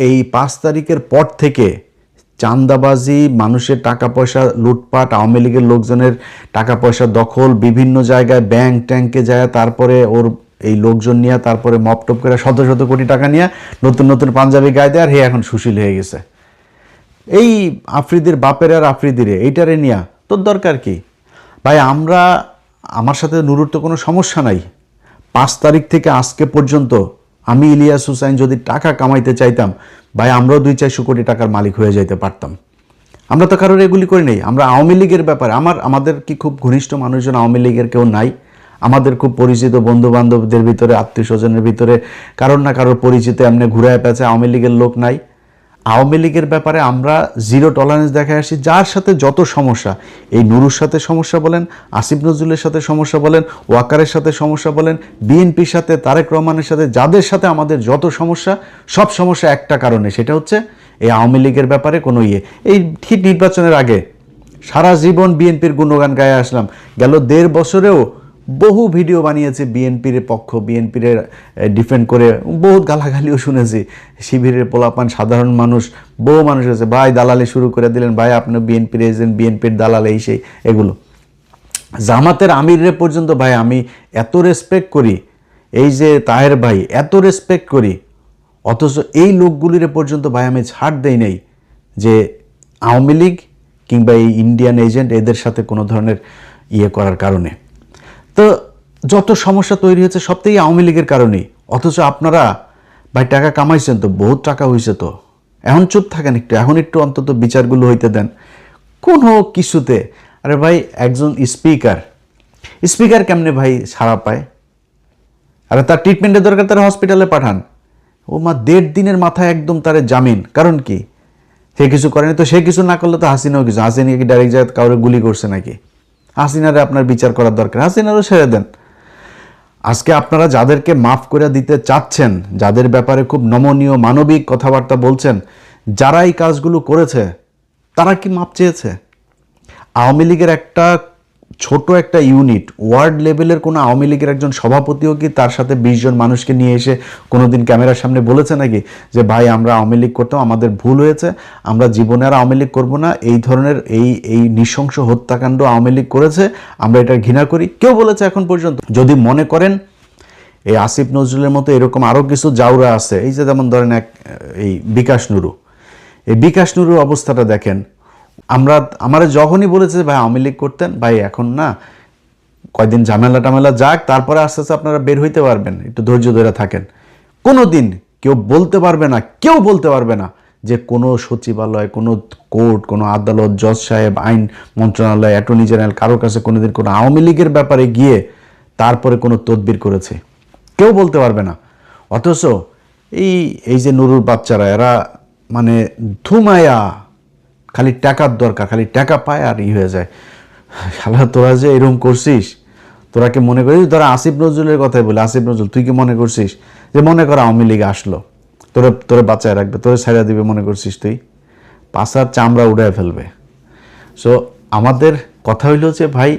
এই 5 তারিখের পর থেকে চাঁদাবাজি, মানুষের টাকা পয়সা লুটপাট, আওয়ামী লীগের লোকজনের টাকা পয়সা দখল, বিভিন্ন জায়গায় ব্যাংক ট্যাঙ্কে যায়, তারপরে ওর এই লোকজন নিয়ে তারপরে মপটপ করে শত শত কোটি টাকা নিয়ে নতুন নতুন পাঞ্জাবি গায়ে দেয়, আর হে এখন সুশীল হয়ে গেছে। এই আফ্রিদির বাপের আর আফ্রিদিরে এইটারে নিয়া তোর দরকার কি ভাই? আমার সাথে নুরুর তো কোনো সমস্যা নাই। 5 তারিখ থেকে আজকে পর্যন্ত আমি ইলিয়াস হুসাইন যদি টাকা কামাইতে চাইতাম ভাই, আমরাও 200-400 কোটি টাকার মালিক হয়ে যাইতে পারতাম। আমরা তো কারোর এগুলি করি নাই। আমরা আওয়ামী লীগের ব্যাপারে আমাদের কি খুব ঘনিষ্ঠ মানুষজন আওয়ামী লীগের কেউ নাই? আমাদের খুব পরিচিত বন্ধু বান্ধবদের ভিতরে, আত্মীয় স্বজনের ভিতরে কারোর না কারোর পরিচিত এমনি ঘুরায় পেঁচে আওয়ামী লীগের লোক নাই? আওয়ামী লীগের ব্যাপারে আমরা জিরো টলারেন্স দেখায় আসি। যার সাথে যত সমস্যা, এই নুরুর সাথে সমস্যা বলেন, আসিফ নজরুলের সাথে সমস্যা বলেন, ওয়াকারের সাথে সমস্যা বলেন, বিএনপির সাথে, তারেক রহমানের সাথে, যাদের সাথে আমাদের যত সমস্যা, সব সমস্যা একটা কারণে, সেটা হচ্ছে এই আওয়ামী লীগের ব্যাপারে কোনো এই ঠিক নির্বাচনের আগে সারা জীবন বিএনপির গুণগান গায়ে আসলাম। গেল 1.5 বছরেও বহু ভিডিও বানিয়েছে বিএনপির পক্ষ, বিএনপির ডিফেন্ড করে, বহুত গালাগালিও শুনেছি। শিবিরের পোলাপান, সাধারণ মানুষ, বহু মানুষ আছে, ভাই দালালি শুরু করে দিলেন, ভাই আপনি বিএনপির এজেন্ট, বিএনপির দালাল, এই সেই এগুলো। জামাতের আমিরে পর্যন্ত ভাই আমি এত রেসপেক্ট করি, এই যে তাহের ভাই এত রেসপেক্ট করি, অথচ এই লোকগুলির পর্যন্ত ভাই আমি ছাড় দেই নাই যে আওয়ামী লীগ কিংবা এই ইন্ডিয়ান এজেন্ট এদের সাথে কোনো ধরনের করার কারণে। তো যত সমস্যা তৈরি হয়েছে সবটাই আওয়ামী লীগের কারণেই। অথচ আপনারা ভাই টাকা কামাইছেন তো, বহুত টাকা হয়েছে তো, এখন চুপ থাকেন একটু, এখন একটু অন্তত বিচারগুলো হইতে দেন কোনো কিছুতে। আরে ভাই একজন স্পিকার কেমনে ভাই ছাড়া পায়? আরে তার ট্রিটমেন্টের দরকার, তারা হসপিটালে পাঠান। ও মা 1.5 দিনের মাথায় একদম তার জামিন, কারণ কি? সে কিছু করেনি তো, সে কিছু না করলে তো হাসিনাও কিছু। হাসিনা কি ডাইরেক্ট যায় কাউরে গুলি করছে নাকি? হাসিনারে আপনার বিচার করার দরকার, হাসিনারও ছেড়ে দেন। আজকে আপনারা যাদেরকে মাফ করে দিতে চাচ্ছেন, যাদের ব্যাপারে খুব নমনীয় মানবিক কথাবার্তা বলছেন, যারা এই কাজগুলো করেছে তারা কি মাপ চেয়েছে? আওয়ামী লীগের ছোট একটা ইউনিট, ওয়ার্ড লেভেলের কোনো আওয়ামী লীগের একজন সভাপতিও কি তার সাথে 20 জন মানুষকে নিয়ে এসে কোনোদিন ক্যামেরার সামনে বলেছে নাকি যে ভাই আমরা আওয়ামী লীগ করতাম, আমাদের ভুল হয়েছে, আমরা জীবনে আর আওয়ামী লীগ করবো না, এই ধরনের এই নৃশংস হত্যাকাণ্ড আওয়ামী লীগ করেছে, আমরা এটা ঘৃণা করি? কেউ বলেছে এখন পর্যন্ত? যদি মনে করেন এই আসিফ নজরুলের মতো এরকম আরও কিছু জাউরা আছে, এই যে যেমন ধরেন এই বিকাশ নুরু অবস্থাটা দেখেন। আমরা যখনই বলেছে ভাই আওয়ামী লীগ করতেন, ভাই এখন না কয়দিন ঝামেলা টামেলা যাক, তারপরে আস্তে আস্তে আপনারা বের হইতে পারবেন, একটু ধৈর্য ধরে থাকেন। কোনো দিন কেউ বলতে পারবে না যে কোনো সচিবালয়, কোনো কোর্ট, কোনো আদালত, জজ সাহেব, আইন মন্ত্রণালয়, অ্যাটর্নি জেনারেল কারোর কাছে কোনোদিন কোনো আওয়ামী লীগের ব্যাপারে গিয়ে তারপরে কোনো তদবির করেছে, কেউ বলতে পারবে না। অথচ এই যে নুরুর বাচ্চারা, এরা মানে ধুমায়া, খালি টাকার দরকার, খালি টাকা পায় আর হয়ে যায়। শালা তোরা যে এরকম করছিস, তোরা কি মনে করিস? ধরা আসিফ নজরুলের কথাই বলে, আসিফ নজরুল তুই কি মনে করছিস যে মনে কর আওয়ামী লীগ আসলো তোরে বাঁচায় রাখবে, তোরে ছাড়া দিবে মনে করছিস? তুই পাছার চামড়া উড়ায় ফেলবে। সো আমাদের কথা হইল যে ভাই